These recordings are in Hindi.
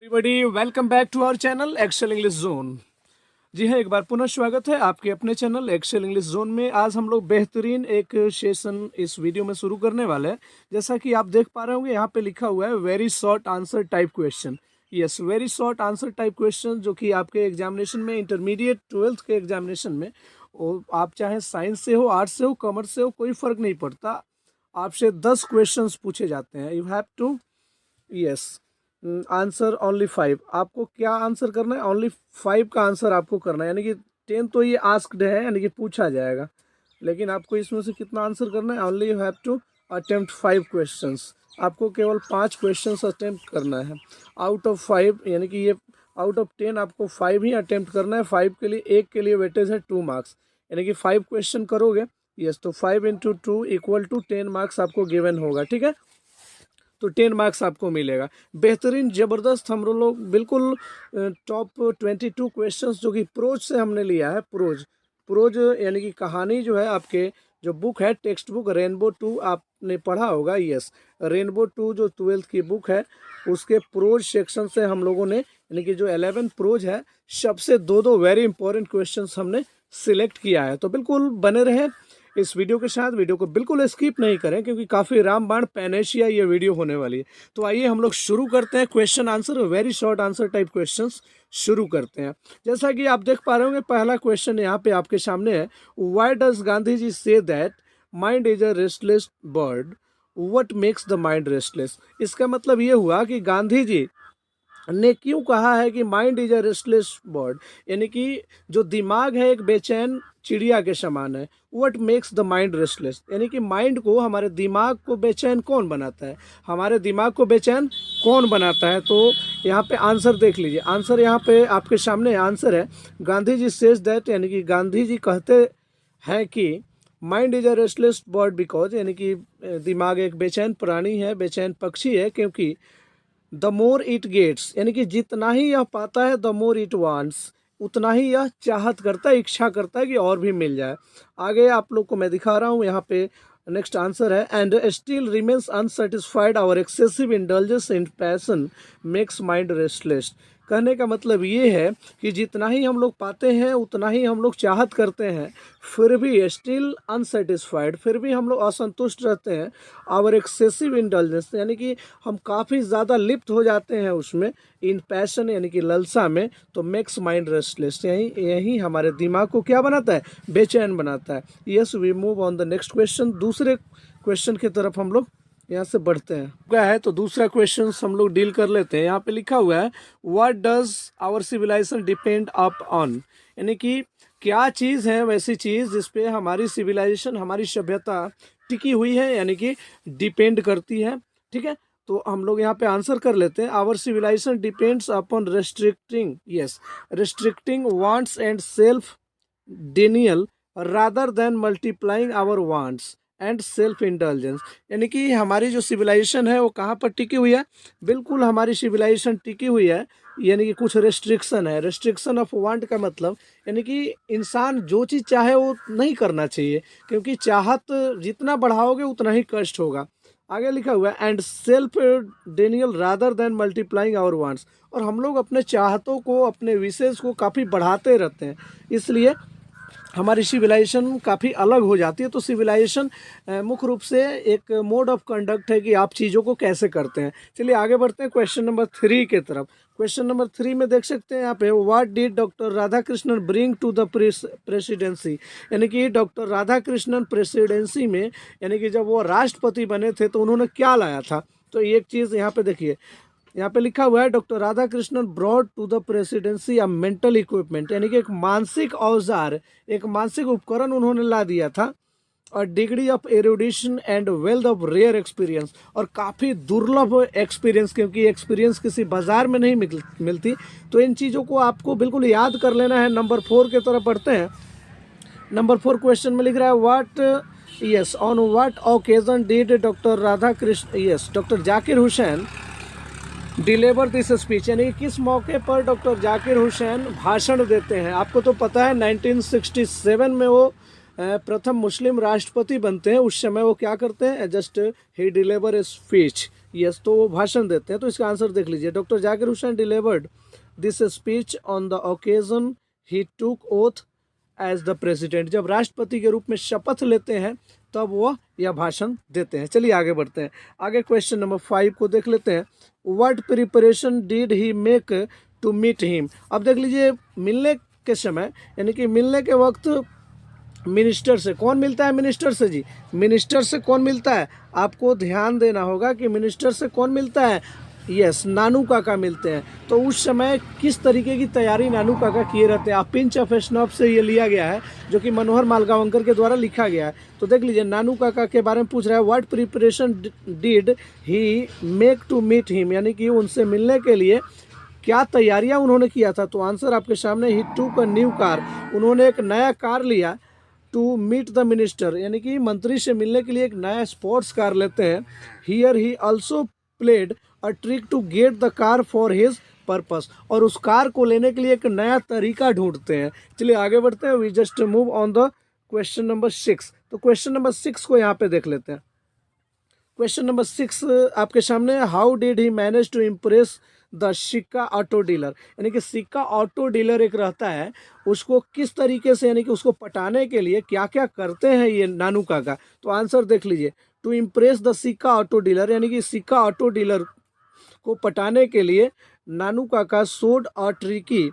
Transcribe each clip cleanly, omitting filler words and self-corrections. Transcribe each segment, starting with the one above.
Everybody welcome back to our channel Excel English Zone. जी हाँ, एक बार पुनः स्वागत है आपके अपने चैनल एक्सेल इंग्लिश जोन में। आज हम लोग बेहतरीन एक सेशन इस वीडियो में शुरू करने वाले हैं। जैसा कि आप देख पा रहे होंगे, यहाँ पे लिखा हुआ है very short answer type question. Yes, very short answer type question, जो कि आपके एग्जामिनेशन में, इंटरमीडिएट 12th के एग्जामिनेशन में, और आप चाहे साइंस से हो, आर्ट्स से हो, कॉमर्स से हो, कोई फर्क नहीं पड़ता, आपसे 10 क्वेश्चन पूछे जाते हैं। You have to yes answer only 5। आपको क्या आंसर करना है? ओनली 5 का आंसर आपको करना है। यानी कि 10 तो ये आस्क्ड है, यानी कि पूछा जाएगा, लेकिन आपको इसमें से कितना आंसर करना है? Only you have to attempt 5 questions. आपको केवल 5 क्वेश्चंस अटेम्प्ट करना है आउट ऑफ 5, यानी कि ये आउट ऑफ 10 आपको 5 ही अटेम्प्ट करना है। 5 के लिए, एक के लिए वेटेज है 2 मार्क्स, यानी कि 5 क्वेश्चन करोगे। यस, तो 5 × 2 = 10 मार्क्स आपको गिवन होगा। ठीक है, तो 10 मार्क्स आपको मिलेगा। बेहतरीन, ज़बरदस्त, हम लोग बिल्कुल टॉप 22 क्वेश्चंस जो कि प्रोज से हमने लिया है। प्रोज यानी कि कहानी जो है, आपके जो बुक है, टेक्स्ट बुक रेनबो 2 आपने पढ़ा होगा। यस, रेनबो 2 जो 12th की बुक है, उसके प्रोज सेक्शन से हम लोगों ने, यानी कि जो 11 प्रोज है, सबसे दो वेरी इंपॉर्टेंट क्वेश्चंस हमने सिलेक्ट किया है। तो बिल्कुल बने रहें इस वीडियो के साथ, वीडियो को बिल्कुल स्किप नहीं करें, क्योंकि काफ़ी रामबाण पैनेशिया ये वीडियो होने वाली है। तो आइए हम लोग शुरू करते हैं। Question answer, very short answer type questions शुरू करते हैं। जैसा कि आप देख पा रहे होंगे, पहला क्वेश्चन यहाँ पे आपके सामने है। Why does Gandhi ji say that mind is a restless bird? What makes the mind restless? इसका मतलब ये हुआ कि गांधी जी ने क्यों कहा है कि mind is a restless bird, यानी कि जो दिमाग है एक बेचैन चिड़िया के समान है। What makes the mind restless, यानी कि माइंड को, हमारे दिमाग को बेचैन कौन बनाता है? हमारे दिमाग को बेचैन कौन बनाता है? तो यहाँ पे आंसर देख लीजिए। आंसर यहाँ पे आपके सामने आंसर है, गांधी जी सेज दैट, यानी कि गांधी जी कहते हैं कि mind is a restless bird because, यानी कि दिमाग एक बेचैन प्राणी है, बेचैन पक्षी है, क्योंकि द मोर इट गेट्स, यानी कि जितना ही यह पाता है, द मोर इट वांट्स, उतना ही यह चाहत करता है, इच्छा करता है कि और भी मिल जाए। आगे आप लोग को मैं दिखा रहा हूँ, यहाँ पे नेक्स्ट आंसर है, and still remains unsatisfied our excessive indulgence in passion makes mind restless. कहने का मतलब ये है कि जितना ही हम लोग पाते हैं, उतना ही हम लोग चाहत करते हैं, फिर भी स्टिल अनसेटिस्फाइड, फिर भी हम लोग असंतुष्ट रहते हैं। आवर एक्सेसिव इंडल्जेंस, यानी कि हम काफ़ी ज़्यादा लिप्त हो जाते हैं उसमें, इन पैशन यानी कि ललसा में, तो मेक्स माइंड रेस्टलेस, यही हमारे दिमाग को क्या बनाता है? बेचैन बनाता है। Yes, we move on the next question. दूसरे क्वेश्चन की तरफ हम लोग यहाँ से बढ़ते हैं। क्या है, तो दूसरा क्वेश्चन हम लोग डील कर लेते हैं। यहाँ पे लिखा हुआ है, what does our civilisation depend upon, यानी कि क्या चीज़ है वैसी चीज़ जिसपे हमारी सिविलाइजेशन, हमारी सभ्यता टिकी हुई है, यानी कि डिपेंड करती है। ठीक है, तो हम लोग यहाँ पे आंसर कर लेते हैं। Our civilisation depends upon restricting, yes, restricting wants and self denial rather than multiplying our wants and self intelligence, यानी कि हमारी जो सिविलाइजेशन है वो कहाँ पर टिकी हुई है? बिल्कुल हमारी सिविलाइजेशन टिकी हुई है, यानी कि कुछ रेस्ट्रिक्शन है। रेस्ट्रिक्शन ऑफ वांट का मतलब, यानी कि इंसान जो चीज़ चाहे वो नहीं करना चाहिए, क्योंकि चाहत जितना बढ़ाओगे उतना ही कष्ट होगा। आगे लिखा हुआ है, and self denial rather than multiplying our wants, और हम लोग अपने चाहतों को, अपने विशेष को काफ़ी बढ़ाते रहते हैं, इसलिए हमारी सिविलाइजेशन काफ़ी अलग हो जाती है। तो सिविलाइजेशन मुख्य रूप से एक मोड ऑफ कंडक्ट है कि आप चीज़ों को कैसे करते हैं। चलिए आगे बढ़ते हैं क्वेश्चन नंबर 3 के तरफ। क्वेश्चन नंबर 3 में देख सकते हैं यहाँ पे, what did doctor Radhakrishnan bring to the presidency, यानी कि डॉक्टर राधाकृष्णन प्रेसिडेंसी में, यानी कि जब वो राष्ट्रपति बने थे तो उन्होंने क्या लाया था? तो एक चीज़ यहाँ पे देखिए, यहाँ पे लिखा हुआ है, doctor Radhakrishnan brought to the presidency a mental equipment, यानी कि एक मानसिक औजार, एक मानसिक उपकरण उन्होंने ला दिया था, और degree of erudition and wealth of rare experience, और काफ़ी दुर्लभ एक्सपीरियंस, क्योंकि एक्सपीरियंस किसी बाजार में नहीं मिलती। तो इन चीज़ों को आपको बिल्कुल याद कर लेना है। नंबर 4 की तरफ बढ़ते हैं। नंबर 4 क्वेश्चन में लिख रहा है, what, yes, on what occasion did doctor Radhakrishna, yes, doctor Zakir Hussain deliver this speech, यानी किस मौके पर डॉक्टर जाकिर हुसैन भाषण देते हैं? आपको तो पता है 1967 में वो प्रथम मुस्लिम राष्ट्रपति बनते हैं। उस समय वो क्या करते हैं? Just he deliver a speech, yes, तो वो भाषण देते हैं। तो इसका आंसर देख लीजिए, doctor Zakir Hussain delivered this speech on the occasion he took oath as the president. जब राष्ट्रपति के रूप में शपथ लेते हैं तब वह यह भाषण देते हैं। चलिए आगे बढ़ते हैं। आगे क्वेश्चन नंबर 5 को देख लेते हैं। What preparation did he make to meet him. अब देख लीजिए, मिलने के समय यानी कि मिलने के वक्त मिनिस्टर से कौन मिलता है? मिनिस्टर से जी। मिनिस्टर से कौन मिलता है? आपको ध्यान देना होगा कि मिनिस्टर से कौन मिलता है? यस, नानू काका मिलते हैं। तो उस समय किस तरीके की तैयारी नानू काका किए रहते हैं? आप पिंच ऑफ स्नॉफ से ये लिया गया है, जो कि मनोहर मालगांवकर के द्वारा लिखा गया है। तो देख लीजिए, नानू काका के बारे में पूछ रहा है, what preparation did he make to meet him, यानी कि उनसे मिलने के लिए क्या तैयारियां उन्होंने किया था? तो आंसर आपके सामने, ही टूक अ न्यू कार, उन्होंने एक नया कार लिया। टू मीट द मिनिस्टर, यानी कि मंत्री से मिलने के लिए एक नया स्पोर्ट्स कार लेते हैं। Here he also played a trick to get the car for his purpose, और उस कार को लेने के लिए एक नया तरीका ढूंढते हैं। चलिए आगे बढ़ते हैं। We just move on the question number 6। तो क्वेश्चन नंबर 6 को यहाँ पे देख लेते हैं। क्वेश्चन नंबर 6 आपके सामने, how did he manage to impress the Sikka auto dealer, यानी कि सिक्का ऑटो डीलर एक रहता है, उसको किस तरीके से, यानी कि उसको पटाने के लिए क्या क्या करते हैं ये नानू काका? तो आंसर देख लीजिए, to impress the Sikka auto dealer, यानी कि सिक्का ऑटो डीलर को पटाने के लिए Nanu Kaka showed a tricky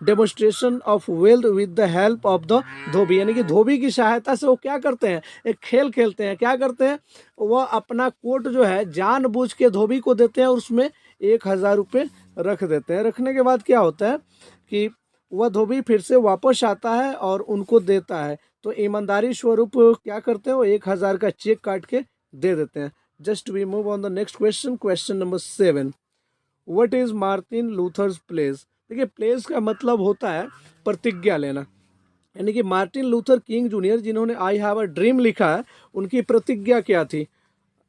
demonstration of wealth with the help of the dhobi, यानी कि धोबी की सहायता से वो क्या करते हैं? एक खेल खेलते हैं। क्या करते हैं? वह अपना कोट जो है जानबूझ के धोबी को देते हैं और उसमें 1,000 रुपये रख देते हैं। रखने के बाद क्या होता है कि वह धोबी फिर से वापस आता है और उनको देता है। तो ईमानदारी स्वरूप क्या करते हैं? वो 1,000 का चेक काट के दे देते हैं। Just we move on the next question, question number 7। What is Martin Luther's place? देखिए, प्लेस का मतलब होता है प्रतिज्ञा लेना, यानी कि मार्टिन लूथर किंग जूनियर, जिन्होंने आई हैव अ ड्रीम लिखा है, उनकी प्रतिज्ञा क्या थी?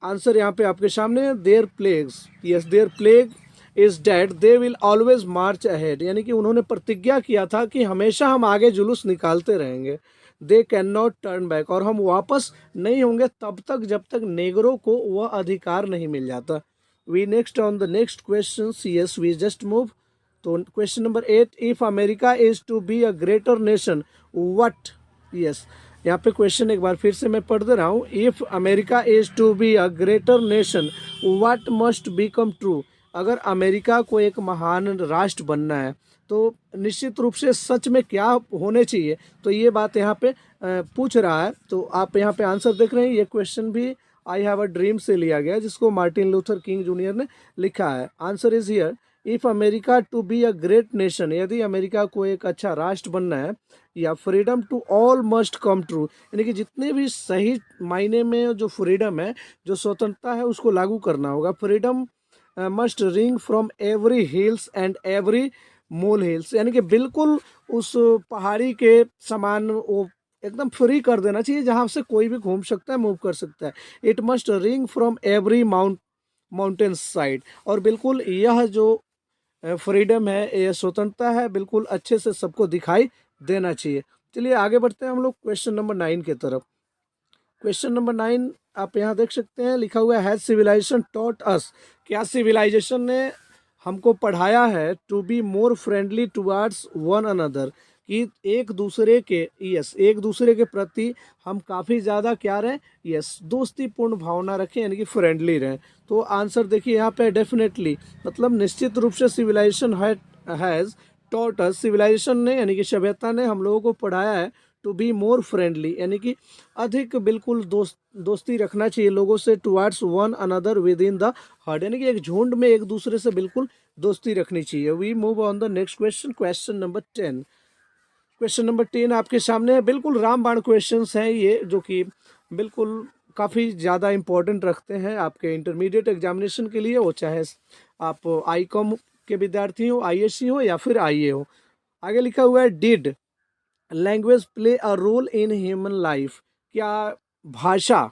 आंसर यहाँ पे आपके सामने, their plagues, yes, their plague is dead they will always march ahead, यानी कि उन्होंने प्रतिज्ञा किया था कि हमेशा हम आगे जुलूस निकालते रहेंगे। They can not turn back, और हम वापस नहीं होंगे तब तक जब तक नेगरों को वह अधिकार नहीं मिल जाता। We next on the next question, yes we just move. तो question number 8, if America is to be a greater nation what, yes, यहाँ पे क्वेश्चन एक बार फिर से मैं पढ़ दे रहा हूँ। If America is to be a greater nation what must become true, अगर अमेरिका को एक महान राष्ट्र बनना है तो निश्चित रूप से सच में क्या होने चाहिए? तो ये बात यहाँ पे पूछ रहा है। तो आप यहाँ पे आंसर देख रहे हैं, ये क्वेश्चन भी आई हैव अ ड्रीम से लिया गया, जिसको मार्टिन लूथर किंग जूनियर ने लिखा है। Answer is here, if America to be a great nation, यदि अमेरिका को एक अच्छा राष्ट्र बनना है, या freedom to all must come true, यानी कि जितने भी सही मायने में जो फ्रीडम है, जो स्वतंत्रता है, उसको लागू करना होगा। Freedom must ring from every hills and every mole hills, यानी कि बिल्कुल उस पहाड़ी के समान वो एकदम फ्री कर देना चाहिए, जहाँ से कोई भी घूम सकता है, मूव कर सकता है। It must ring from every mountain side, और बिल्कुल यह जो फ्रीडम है, यह स्वतंत्रता है, बिल्कुल अच्छे से सबको दिखाई देना चाहिए। चलिए आगे बढ़ते हैं हम लोग क्वेश्चन नंबर 9 की तरफ। क्वेश्चन नंबर 9 आप यहाँ देख सकते हैं, लिखा हुआ है सिविलाइजेशन टॉट अस, क्या सिविलाइजेशन ने हमको पढ़ाया है to be more friendly towards one another, कि एक दूसरे के, यस, एक दूसरे के प्रति हम काफ़ी ज़्यादा क्या रहें? यस, दोस्तीपूर्ण भावना रखें, यानी कि फ्रेंडली रहें। तो आंसर देखिए यहाँ पे, डेफिनेटली, मतलब निश्चित रूप से civilization has taught us, civilization ने यानी कि सभ्यता ने हम लोगों को पढ़ाया है टू बी मोर फ्रेंडली, यानी कि अधिक बिल्कुल दोस्ती रखना चाहिए लोगों से, towards one another with in the heard, यानी कि एक झुंड में एक दूसरे से बिल्कुल दोस्ती रखनी चाहिए। We move on the next question, question number 10। Question number 10 आपके सामने है, बिल्कुल रामबाण क्वेश्चंस हैं ये, जो कि बिल्कुल काफ़ी ज़्यादा इंपॉर्टेंट रखते हैं आपके इंटरमीडिएट एग्जामिनेशन के लिए, वो चाहे आप आई.कॉम के विद्यार्थी हो, आईएससी हो, या फिर आईए हो। आगे लिखा हुआ है, did language play a role in human life, क्या भाषा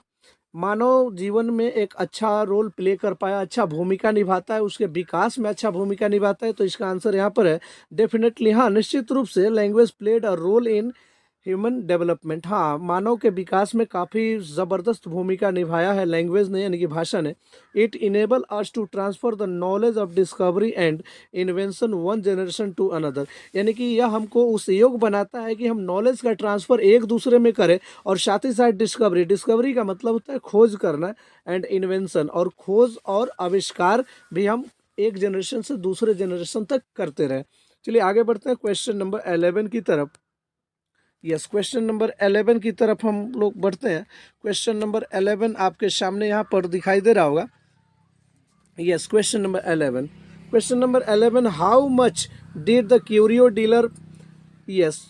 मानव जीवन में एक अच्छा रोल प्ले कर पाया, अच्छा भूमिका निभाता है, उसके विकास में अच्छा भूमिका निभाता है? तो इसका आंसर यहाँ पर है, डेफिनेटली हाँ, निश्चित रूप से language played a role in human development, हाँ, मानव के विकास में काफ़ी ज़बरदस्त भूमिका निभाया है लैंग्वेज ने, यानी कि भाषा ने। It enable us to transfer the knowledge of discovery and invention one generation to another, यानी कि यह हमको उस योग बनाता है कि हम नॉलेज का ट्रांसफ़र एक दूसरे में करें, और साथ ही साथ डिस्कवरी, डिस्कवरी का मतलब होता है खोज करना, एंड इन्वेंशन, और खोज और आविष्कार भी हम एक जनरेशन से दूसरे जनरेशन तक करते रहे। चलिए आगे बढ़ते हैं क्वेश्चन नंबर 11 की तरफ। यस, क्वेश्चन नंबर 11 की तरफ हम लोग बढ़ते हैं। क्वेश्चन नंबर 11 आपके सामने यहाँ पर दिखाई दे रहा होगा। Yes, question number 11, question number 11, how much did the curio dealer yes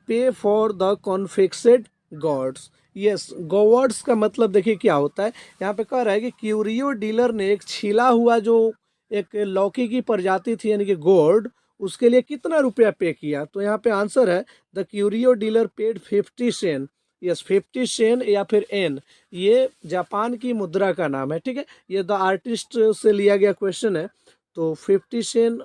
pay for the confiscated gods. Yes, gods का मतलब देखिए क्या होता है। यहाँ पे कह रहा है कि क्यूरियो डीलर ने एक छिला हुआ जो एक लौकी की प्रजाति थी, यानी कि गोर्ड, उसके लिए कितना रुपया पे किया। तो यहाँ पे आंसर है the curio dealer paid 50 Sen. Yes, 50 Sen या फिर एन, ये जापान की मुद्रा का नाम है, ठीक है। ये द आर्टिस्ट से लिया गया क्वेश्चन है। तो 50 सेन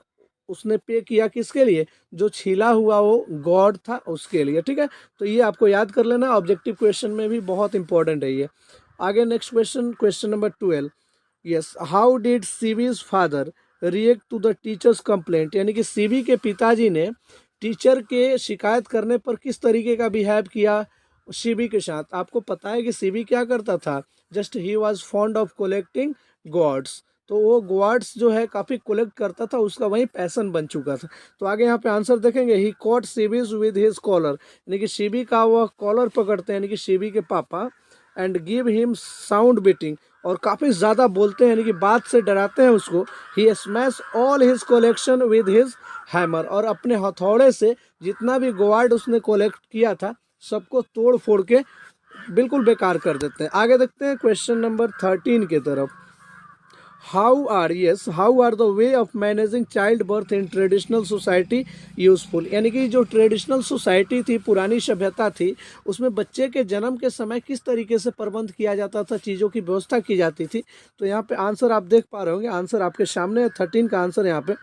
उसने पे किया किसके लिए, जो छिला हुआ वो गॉड था उसके लिए, ठीक है। तो ये आपको याद कर लेना, ऑब्जेक्टिव क्वेश्चन में भी बहुत इंपॉर्टेंट है ये। आगे next question, question number 12, yes, how did सीवीज father react to the teacher's complaint, यानी कि सीवी के पिताजी ने टीचर के शिकायत करने पर किस तरीके का बिहेव किया सीवी के साथ। आपको पता है कि सीवी क्या करता था, just he was fond of collecting gods, तो वो गॉड्स जो है काफ़ी कलेक्ट करता था, उसका वही पैसन बन चुका था। तो आगे यहाँ पे आंसर देखेंगे, ही कॉट सीवीज विद हिज कॉलर, यानी कि सीवी का वह कॉलर पकड़ते हैं, यानी कि सीवी के पापा, and give him sound beating, और काफ़ी ज़्यादा बोलते हैं, यानी कि बात से डराते हैं उसको। He smash all his collection with his hammer, और अपने हथौड़े से जितना भी गॉड उसने कलेक्ट किया था सबको तोड़ फोड़ के बिल्कुल बेकार कर देते हैं। आगे देखते हैं क्वेश्चन नंबर 13 की तरफ। How are the way of managing child birth in traditional society useful, यानी कि जो ट्रेडिशनल सोसाइटी थी, पुरानी सभ्यता थी, उसमें बच्चे के जन्म के समय किस तरीके से प्रबंध किया जाता था, चीज़ों की व्यवस्था की जाती थी। तो यहाँ पे आंसर आप देख पा रहे होंगे, आंसर आपके सामने है, 13 का आंसर यहाँ पे,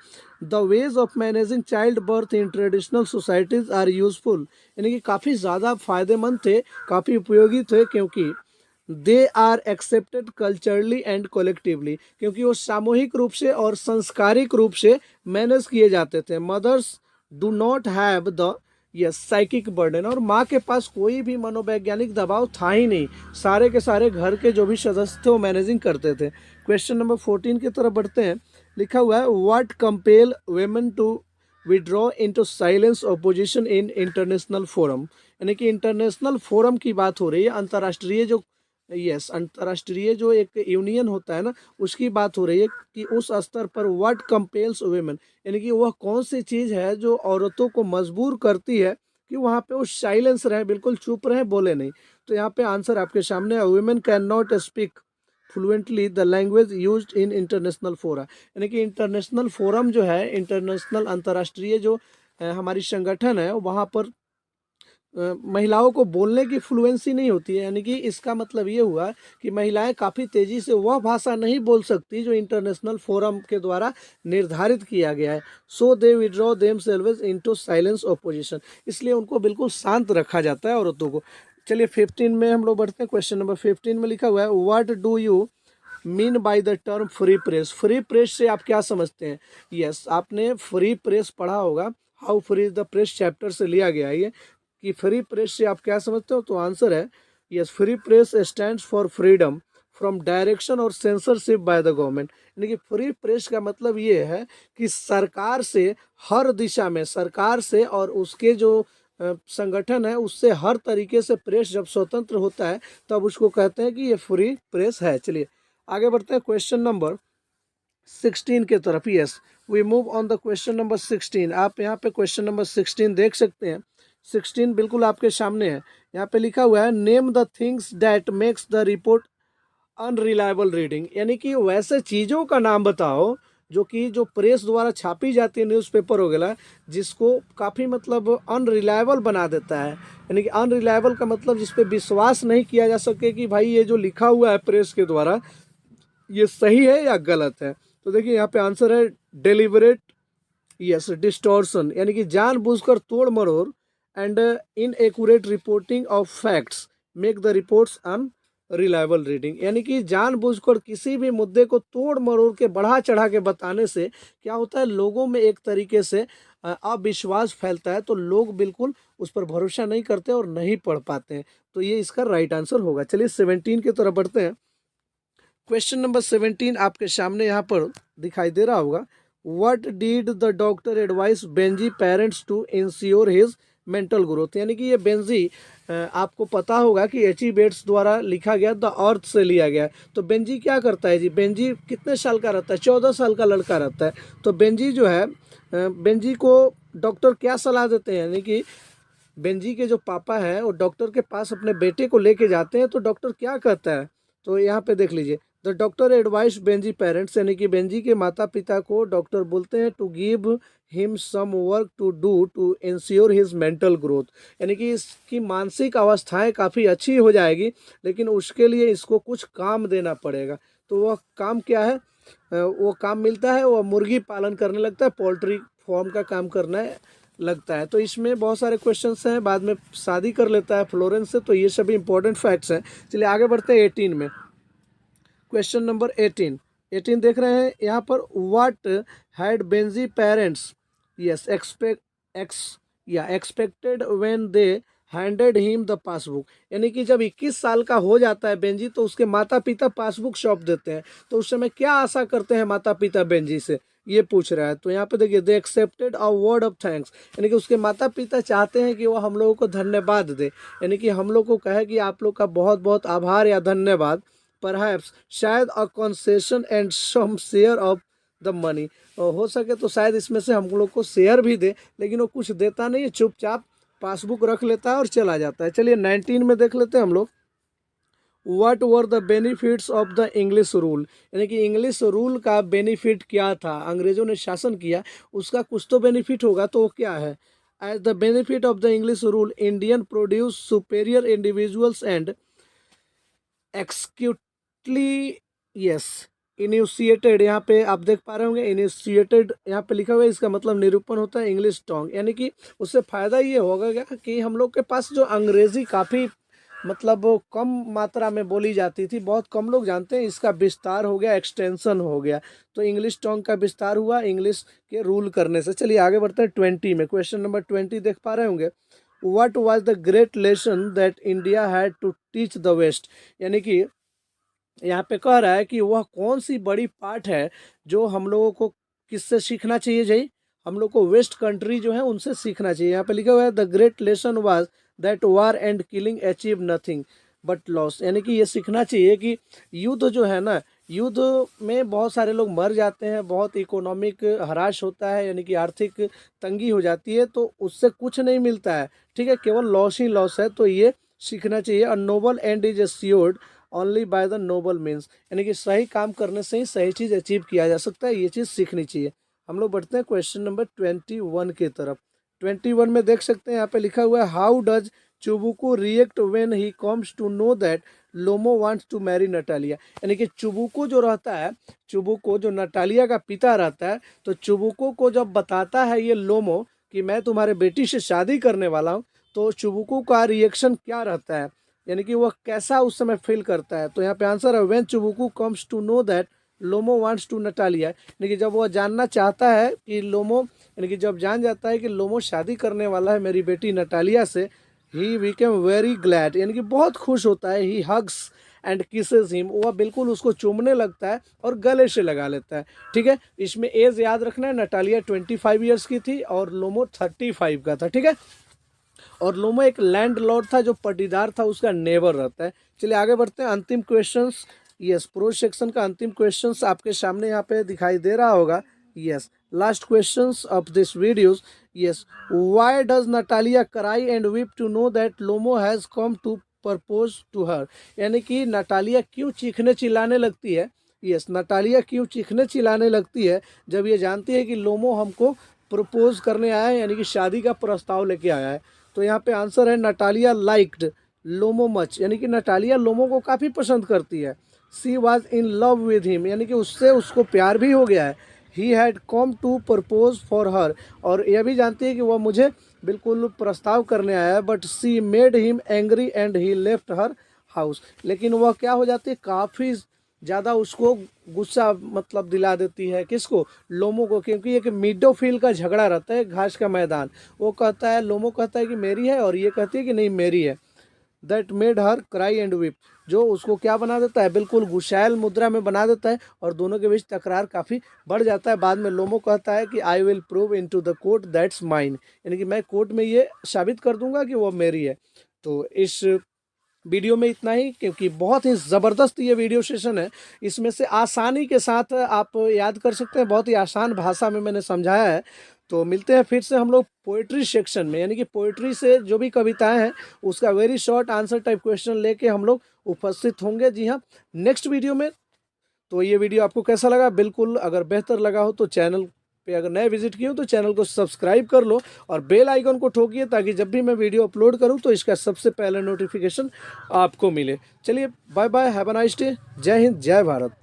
the ways of managing child birth in traditional societies are useful, यानी कि काफ़ी ज़्यादा फायदेमंद थे, काफ़ी उपयोगी थे, क्योंकि they are accepted culturally and collectively, क्योंकि वो सामूहिक रूप से और संस्कारिक रूप से मैनेज किए जाते थे। Mothers do not have the yes psychic burden, और माँ के पास कोई भी मनोवैज्ञानिक दबाव था ही नहीं, सारे के सारे घर के जो भी सदस्य थे वो मैनेजिंग करते थे। क्वेश्चन नंबर 14 की तरफ बढ़ते हैं। लिखा हुआ है, what compel women to withdraw into silence opposition in international forum, यानी कि इंटरनेशनल फोरम की बात हो रही है, अंतर्राष्ट्रीय जो अंतर्राष्ट्रीय जो एक यूनियन होता है ना, उसकी बात हो रही है कि उस स्तर पर व्हाट कंपेल्स वुमेन, यानी कि वह कौन सी चीज़ है जो औरतों को मजबूर करती है कि वहाँ पे वो साइलेंस रहे, बिल्कुल चुप रहे, बोले नहीं। तो यहाँ पे आंसर आपके सामने है, women can not speak fluently the language used in international फोरा, यानी कि इंटरनेशनल फोरम जो है, इंटरनेशनल अंतर्राष्ट्रीय जो हमारी संगठन है, वहाँ पर महिलाओं को बोलने की फ्लुएंसी नहीं होती है, यानी कि इसका मतलब ये हुआ कि महिलाएं काफ़ी तेज़ी से वह भाषा नहीं बोल सकती जो इंटरनेशनल फोरम के द्वारा निर्धारित किया गया है। So they withdraw them salvage into silence opposition, इसलिए उनको बिल्कुल शांत रखा जाता है औरतों को। चलिए 15 में हम लोग बढ़ते हैं। क्वेश्चन नंबर 15 में लिखा हुआ है, what do you mean by the term free press. Free press से आप क्या समझते हैं। यस, आपने फ्री प्रेस पढ़ा होगा, how free the press chapter से लिया गया है ये, कि फ्री प्रेस से आप क्या समझते हो। तो आंसर है yes, free press stands for freedom from direction और सेंसरशिप बाय द गवर्नमेंट, यानी कि फ्री प्रेस का मतलब ये है कि सरकार से हर दिशा में, सरकार से और उसके जो संगठन है उससे हर तरीके से प्रेस जब स्वतंत्र होता है तब उसको कहते हैं कि ये फ्री प्रेस है। चलिए आगे बढ़ते हैं क्वेश्चन नंबर 16 के तरफ। Yes, we move on the question number 16। आप यहाँ पे क्वेश्चन नंबर 16 देख सकते हैं। 16 बिल्कुल आपके सामने है। यहाँ पे लिखा हुआ है, name the things that makes the report unreliable reading, यानी कि वैसे चीज़ों का नाम बताओ जो कि जो प्रेस द्वारा छापी जाती है, न्यूज़पेपर वगैरह, जिसको काफ़ी मतलब अनरिलायबल बना देता है। यानी कि अनरिलायबल का मतलब जिस पे विश्वास नहीं किया जा सके कि भाई ये जो लिखा हुआ है प्रेस के द्वारा ये सही है या गलत है। तो देखिए यहाँ पे आंसर है डेलिबरेट यस डिस्टॉर्शन, यानी कि जानबूझकर तोड़ मरोड़ and inaccurate reporting of facts make the reports unreliable reading. यानी कि जानबूझकर किसी भी मुद्दे को तोड़ मरोड़ के बढ़ा चढ़ा के बताने से क्या होता है, लोगों में एक तरीके से अविश्वास फैलता है, तो लोग बिल्कुल उस पर भरोसा नहीं करते और नहीं पढ़ पाते हैं। तो ये इसका राइट आंसर होगा। चलिए 17 की तरफ बढ़ते हैं। क्वेश्चन नंबर 17 आपके सामने यहाँ पर दिखाई दे रहा होगा। What did the doctor advise Benji parents to ensure his mental growth. यानी कि ये बेंजी आपको पता होगा कि एच ई बेट्स द्वारा लिखा गया, द अर्थ से लिया गया। तो बेंजी क्या करता है जी, बेंजी कितने साल का रहता है, 14 साल का लड़का रहता है। तो बेंजी जो है, बेंजी को डॉक्टर क्या सलाह देते हैं, यानी कि बेंजी के जो पापा हैं वो डॉक्टर के पास अपने बेटे को लेके जाते हैं। तो डॉक्टर क्या कहता है, तो यहाँ पे देख लीजिए, the doctor advise Benji parents, यानी कि बेंजी के माता पिता को डॉक्टर बोलते हैं to give him some work to do to ensure his mental growth. यानी कि इसकी मानसिक अवस्थाएं काफ़ी अच्छी हो जाएगी, लेकिन उसके लिए इसको कुछ काम देना पड़ेगा। तो वह काम क्या है, वो काम मिलता है, वह मुर्गी पालन करने लगता है, पोल्ट्री फार्म का काम करना लगता है। तो इसमें बहुत सारे क्वेश्चंस हैं, बाद में शादी कर लेता है फ्लोरेंस से। तो ये सभी इंपॉर्टेंट फैक्ट्स हैं। चलिए आगे बढ़ते हैं 18 में। क्वेश्चन नंबर 18 देख रहे हैं यहाँ पर। What had Benji parents yes expected when they handed him the passbook. यानी कि जब 21 साल का हो जाता है बेंजी, तो उसके माता पिता पासबुक सौंप देते हैं। तो उस समय क्या आशा करते हैं माता पिता बेंजी से, ये पूछ रहा है। तो यहाँ पे देखिए, they accepted a word of thanks. यानी कि उसके माता पिता चाहते हैं कि वो हम लोगों को धन्यवाद दे, यानी कि हम लोग को कहे कि आप लोग का बहुत बहुत आभार या धन्यवाद। परहैप्स शायद a concession and some share of the money. हो सके तो शायद इसमें से हम लोग को शेयर भी दे, लेकिन वो कुछ देता नहीं है, चुपचाप पासबुक रख लेता है और चला जाता है। चलिए 19 में देख लेते हैं हम लोग। What were the benefits of the English rule. यानी कि इंग्लिश रूल का बेनिफिट क्या था, अंग्रेजों ने शासन किया उसका कुछ तो बेनिफिट होगा, तो वो क्या है। As the benefit of the English rule, Indian produce superior individuals and exactly yes initiated. यहाँ पे आप देख पा रहे होंगे इनिशिएटेड यहाँ पे लिखा हुआ है, इसका मतलब निरूपण होता है इंग्लिश टोंग। यानी कि उससे फ़ायदा ये होगा क्या कि हम लोग के पास जो अंग्रेज़ी काफ़ी मतलब कम मात्रा में बोली जाती थी, बहुत कम लोग जानते हैं, इसका विस्तार हो गया, एक्सटेंशन हो गया। तो इंग्लिश टोंग का विस्तार हुआ इंग्लिश के रूल करने से। चलिए आगे बढ़ते हैं 20 में। क्वेश्चन नंबर 20 देख पा रहे होंगे। What was the great lesson that India had to teach the west. यानी कि यहाँ पे कह रहा है कि वह कौन सी बड़ी पाठ है जो हम लोगों को किससे सीखना चाहिए जी, हम लोग को वेस्ट कंट्री जो है उनसे सीखना चाहिए। यहाँ पे लिखा हुआ है the great lesson was that war and killing achieve nothing but loss. यानी कि ये सीखना चाहिए कि युद्ध जो है ना, युद्ध में बहुत सारे लोग मर जाते हैं, बहुत इकोनॉमिक हराश होता है, यानी कि आर्थिक तंगी हो जाती है, तो उससे कुछ नहीं मिलता है, ठीक है, केवल लॉस ही लॉस है। तो ये सीखना चाहिए। A noble end is assured only by the noble means. यानी कि सही काम करने से ही सही चीज़ अचीव किया जा सकता है, ये चीज़ सीखनी चाहिए। हम लोग बढ़ते हैं क्वेश्चन नंबर 21 की तरफ। 21 में देख सकते हैं यहाँ पे लिखा हुआ है how does Chubukov react when he comes to know that Lomov wants to marry Natalya. यानी कि चुबुको जो रहता है, चुबुको जो नटालिया का पिता रहता है, तो चुबुको को जब बताता है ये लोमो कि मैं तुम्हारे बेटी से शादी करने वाला हूँ, तो चुबुको का रिएक्शन क्या रहता है, यानी कि वह कैसा उस समय फील करता है। तो यहाँ पे आंसर है when Chubukov comes to know that Lomov wants to Natalya. यानी कि जब वह जानना चाहता है कि लोमो, यानी कि जब जान जाता है कि लोमो शादी करने वाला है मेरी बेटी नटालिया से, ही बिकेम वेरी ग्लैड, यानी कि बहुत खुश होता है। ही हग्स एंड किसेस हिम, वह बिल्कुल उसको चूमने लगता है और गले से लगा लेता है। ठीक है, इसमें एज याद रखना है, नटालिया 25 ईयर्स की थी और लोमो 35 का था। ठीक है, और लोमो एक लैंड लॉर्ड था जो पटीदार था, उसका नेबर रहता है। चलिए आगे बढ़ते हैं। अंतिम क्वेश्चंस, यस, प्रोज सेक्शन का अंतिम क्वेश्चंस आपके सामने यहाँ पे दिखाई दे रहा होगा। Yes, last questions of this videos. Yes, why does Natalya cry and weep to know that Lomov has come to propose to her. यानी कि नटालिया क्यों चीखने चिल्लाने लगती है, यस, नटालिया क्यों चीखने चिल्लाने लगती है जब ये जानती है कि लोमो हमको प्रपोज करने आया है, यानी कि शादी का प्रस्ताव लेके आया है। तो यहाँ पे आंसर है नटालिया लाइक्ड लोमो मच, यानी कि नटालिया लोमो को काफ़ी पसंद करती है। She was in love with him, यानी कि उससे उसको प्यार भी हो गया है। He had come to propose for her, और यह भी जानती है कि वह मुझे बिल्कुल प्रस्ताव करने आया है, but C made him angry and he left her house. लेकिन वह क्या हो जाती है, काफ़ी ज़्यादा उसको गुस्सा मतलब दिला देती है, किसको, लोमो को, क्योंकि एक मिडोफील्ड का झगड़ा रहता है, घास का मैदान। वो कहता है, लोमो कहता है कि मेरी है, और ये कहती है कि नहीं मेरी है। That made her cry and whip, जो उसको क्या बना देता है, बिल्कुल गुस्सैल मुद्रा में बना देता है, और दोनों के बीच तकरार काफ़ी बढ़ जाता है। बाद में लोमो कहता है कि I will prove in to the court that's mine, यानी कि मैं कोर्ट में ये साबित कर दूंगा कि वो मेरी है। तो इस वीडियो में इतना ही, क्योंकि बहुत ही ज़बरदस्त ये वीडियो सेशन है, इसमें से आसानी के साथ आप याद कर सकते हैं, बहुत ही आसान भाषा में मैंने समझाया है। तो मिलते हैं फिर से हम लोग पोइट्री सेक्शन में, यानी कि पोइट्री से जो भी कविताएं हैं उसका very short answer type question लेके हम लोग उपस्थित होंगे, जी हाँ, नेक्स्ट वीडियो में। तो ये वीडियो आपको कैसा लगा, बिल्कुल अगर बेहतर लगा हो तो चैनल पे अगर नए विजिट किए हो तो चैनल को सब्सक्राइब कर लो, और बेल आइकन को ठोकिए, ताकि जब भी मैं वीडियो अपलोड करूं तो इसका सबसे पहले नोटिफिकेशन आपको मिले। चलिए bye bye, have a nice day, जय हिंद, जय भारत।